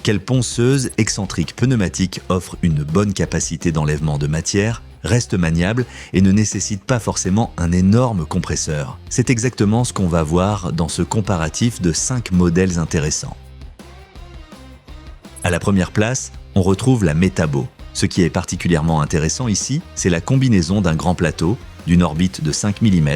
quelle ponceuse excentrique pneumatique offre une bonne capacité d'enlèvement de matière, reste maniable et ne nécessite pas forcément un énorme compresseur. C'est exactement ce qu'on va voir dans ce comparatif de 5 modèles intéressants. À la première place, on retrouve la Metabo. Ce qui est particulièrement intéressant ici, c'est la combinaison d'un grand plateau, d'une orbite de 5 mm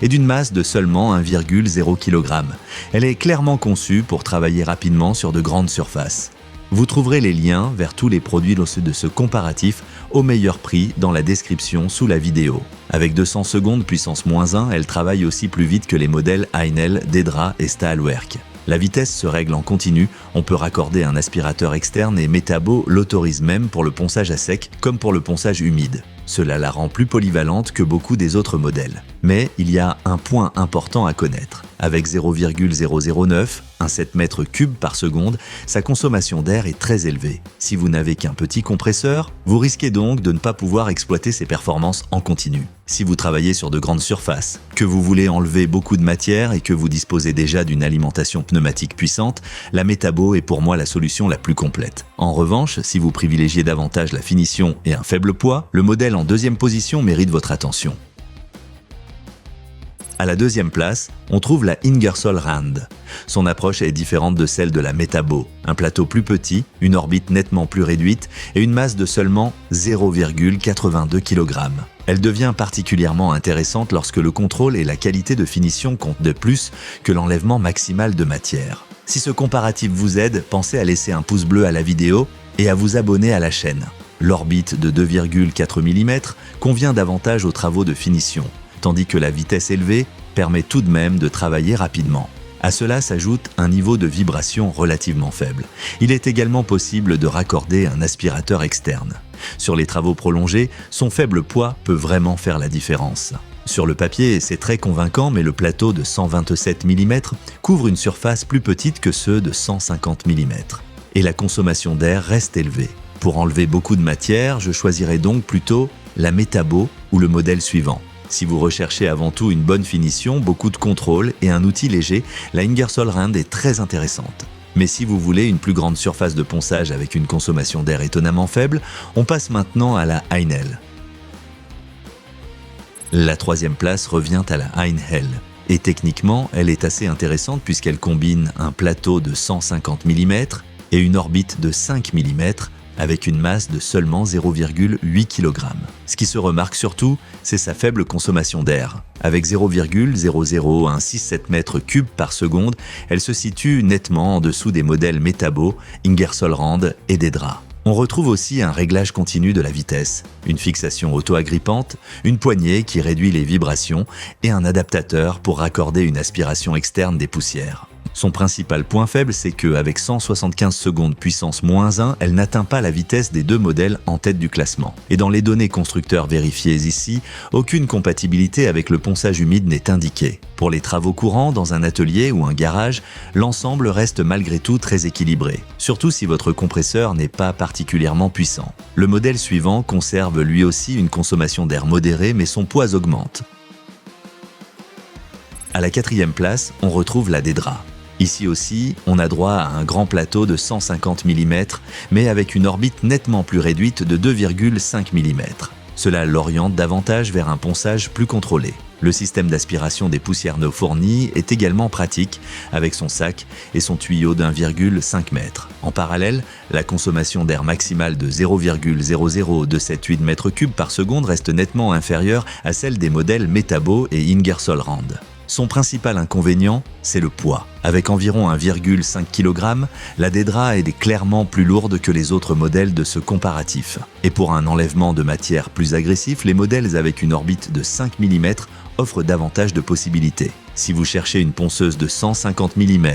et d'une masse de seulement 1,0 kg. Elle est clairement conçue pour travailler rapidement sur de grandes surfaces. Vous trouverez les liens vers tous les produits de ce comparatif au meilleur prix dans la description sous la vidéo. Avec 200 secondes puissance -1, elle travaille aussi plus vite que les modèles Heinel, Dedra et Stahlwerk. La vitesse se règle en continu, on peut raccorder un aspirateur externe et Metabo l'autorise même pour le ponçage à sec comme pour le ponçage humide. Cela la rend plus polyvalente que beaucoup des autres modèles. Mais il y a un point important à connaître. Avec 0,009, un 7 mètres cubes par seconde, sa consommation d'air est très élevée. Si vous n'avez qu'un petit compresseur, vous risquez donc de ne pas pouvoir exploiter ses performances en continu. Si vous travaillez sur de grandes surfaces, que vous voulez enlever beaucoup de matière et que vous disposez déjà d'une alimentation pneumatique puissante, la Metabo est pour moi la solution la plus complète. En revanche, si vous privilégiez davantage la finition et un faible poids, le modèle en deuxième position mérite votre attention. À la deuxième place, on trouve la Ingersoll Rand. Son approche est différente de celle de la Metabo. Un plateau plus petit, une orbite nettement plus réduite et une masse de seulement 0,82 kg. Elle devient particulièrement intéressante lorsque le contrôle et la qualité de finition comptent de plus que l'enlèvement maximal de matière. Si ce comparatif vous aide, pensez à laisser un pouce bleu à la vidéo et à vous abonner à la chaîne. L'orbite de 2,4 mm convient davantage aux travaux de finition, tandis que la vitesse élevée permet tout de même de travailler rapidement. À cela s'ajoute un niveau de vibration relativement faible. Il est également possible de raccorder un aspirateur externe. Sur les travaux prolongés, son faible poids peut vraiment faire la différence. Sur le papier, c'est très convaincant, mais le plateau de 127 mm couvre une surface plus petite que ceux de 150 mm. Et la consommation d'air reste élevée. Pour enlever beaucoup de matière, je choisirais donc plutôt la Metabo ou le modèle suivant. Si vous recherchez avant tout une bonne finition, beaucoup de contrôle et un outil léger, la Ingersoll Rand est très intéressante. Mais si vous voulez une plus grande surface de ponçage avec une consommation d'air étonnamment faible, on passe maintenant à la Heinel. La troisième place revient à la Heinel. Et techniquement, elle est assez intéressante puisqu'elle combine un plateau de 150 mm et une orbite de 5 mm avec une masse de seulement 0,8 kg. Ce qui se remarque surtout, c'est sa faible consommation d'air. Avec 0,00167 m3 par seconde, elle se situe nettement en dessous des modèles Metabo, Ingersoll Rand et Dedra. On retrouve aussi un réglage continu de la vitesse, une fixation auto-agrippante, une poignée qui réduit les vibrations et un adaptateur pour raccorder une aspiration externe des poussières. Son principal point faible, c'est qu'avec 175 secondes puissance -1, elle n'atteint pas la vitesse des deux modèles en tête du classement. Et dans les données constructeurs vérifiées ici, aucune compatibilité avec le ponçage humide n'est indiquée. Pour les travaux courants dans un atelier ou un garage, l'ensemble reste malgré tout très équilibré, surtout si votre compresseur n'est pas particulièrement puissant. Le modèle suivant conserve lui aussi une consommation d'air modérée, mais son poids augmente. À la quatrième place, on retrouve la Dedra. Ici aussi, on a droit à un grand plateau de 150 mm, mais avec une orbite nettement plus réduite de 2,5 mm. Cela l'oriente davantage vers un ponçage plus contrôlé. Le système d'aspiration des poussières no fournies est également pratique, avec son sac et son tuyau d'1,5 m. En parallèle, la consommation d'air maximale de 0,00278 m3 par seconde reste nettement inférieure à celle des modèles Metabo et Ingersoll Rand. Son principal inconvénient, c'est le poids. Avec environ 1,5 kg, la Dedra est clairement plus lourde que les autres modèles de ce comparatif. Et pour un enlèvement de matière plus agressif, les modèles avec une orbite de 5 mm offrent davantage de possibilités. Si vous cherchez une ponceuse de 150 mm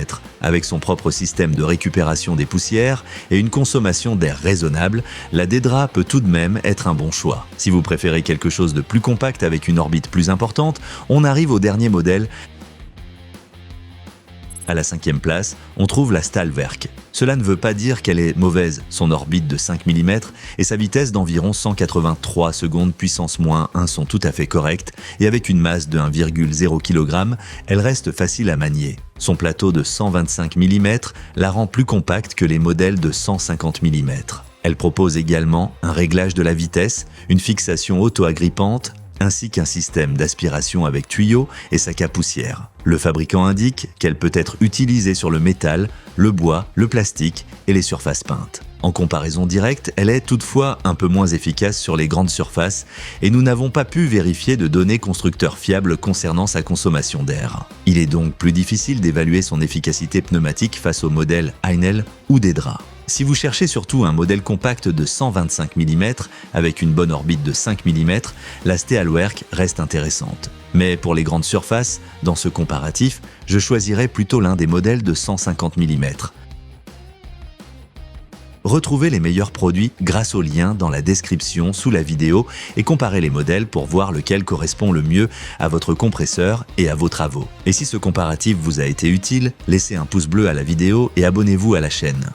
avec son propre système de récupération des poussières et une consommation d'air raisonnable, la Dedra peut tout de même être un bon choix. Si vous préférez quelque chose de plus compact avec une orbite plus importante, on arrive au dernier modèle. À la cinquième place, on trouve la Stahlwerk. Cela ne veut pas dire qu'elle est mauvaise. Son orbite de 5 mm et sa vitesse d'environ 183 secondes puissance moins 1 sont tout à fait correctes et avec une masse de 1,0 kg, elle reste facile à manier. Son plateau de 125 mm la rend plus compacte que les modèles de 150 mm. Elle propose également un réglage de la vitesse, une fixation auto-agrippante, ainsi qu'un système d'aspiration avec tuyau et sac à poussière. Le fabricant indique qu'elle peut être utilisée sur le métal, le bois, le plastique et les surfaces peintes. En comparaison directe, elle est toutefois un peu moins efficace sur les grandes surfaces et nous n'avons pas pu vérifier de données constructeurs fiables concernant sa consommation d'air. Il est donc plus difficile d'évaluer son efficacité pneumatique face aux modèles Heinel ou Dedra. Si vous cherchez surtout un modèle compact de 125 mm avec une bonne orbite de 5 mm, la Steelwerk reste intéressante. Mais pour les grandes surfaces, dans ce comparatif, je choisirais plutôt l'un des modèles de 150 mm. Retrouvez les meilleurs produits grâce au lien dans la description sous la vidéo et comparez les modèles pour voir lequel correspond le mieux à votre compresseur et à vos travaux. Et si ce comparatif vous a été utile, laissez un pouce bleu à la vidéo et abonnez-vous à la chaîne.